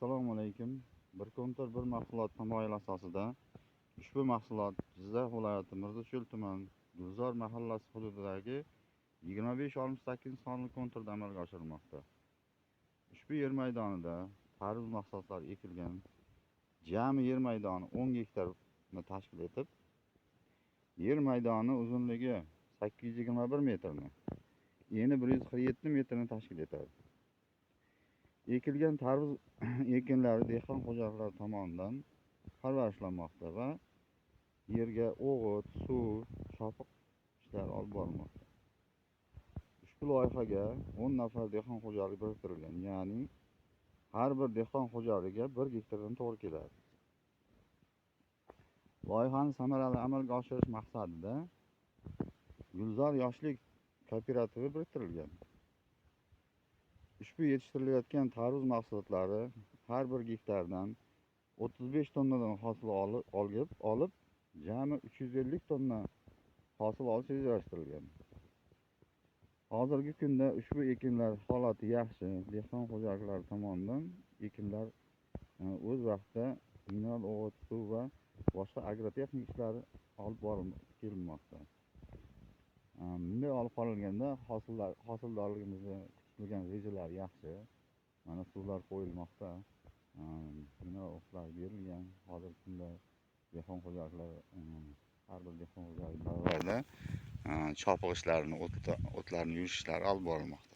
Assalomu alaykum. Bir kontor bir mahsulot tamoyil asosida ushbu mahsulot Jizzax viloyati Mirzacho'l tuman Gulzor mahallasi hududidagi 25-68 sonli konturda amalga oshirilmoqda. Ushbu yer maydonida tarvuz mahsulotlari ekilgan. Jami yer maydoni 10 gektarni tashkil etib, yer maydoni uzunligi 821 metrni, eni 147 metrni tashkil etadi. Ekilgan tarvuz ekinlari dehqon xo'jaliklari tomonidan parvarishlanmoqda va yerga o'g'it, suv, chopiq ishlari olib borilmoqda. Ushbu loyihaga 10 nafar dehqon xo'jaligi biriktirilgan, ya'ni har bir dehqon xo'jaligiga 1 gektardan to'g'ri keladi. Loyihani samarali amalga oshirish maqsadida Gulzor yoshlik kooperativi biriktirilgan. Ushbu yetishtirilayotgan tarvuz mahsulotlari har bir gektardan 35 tonnadan hosil olib, jami 350 tonna hosil olish rejalashtirilgan. Hozirgi kunda ushbu ekinlar holati yaxshi. Dehqon xo'jaliklari tomonidan ekinlar o'z vaqtida mineral o'g'it, suv va boshqa agrotexnik ishlar olib kelinmoqda. Bunday olib qorilganda hosildorligimizni kutilgan rejalar yaxshi. Mana suvlar qo'yilmoqda. Mineral o'g'itlar berilgan. Hozirgi kunda dehqon xo'jaliklari har bir dehqon xo'jaligi chopiq ishlarini, o'tlarni yuvish ishlari olib borilmoqda.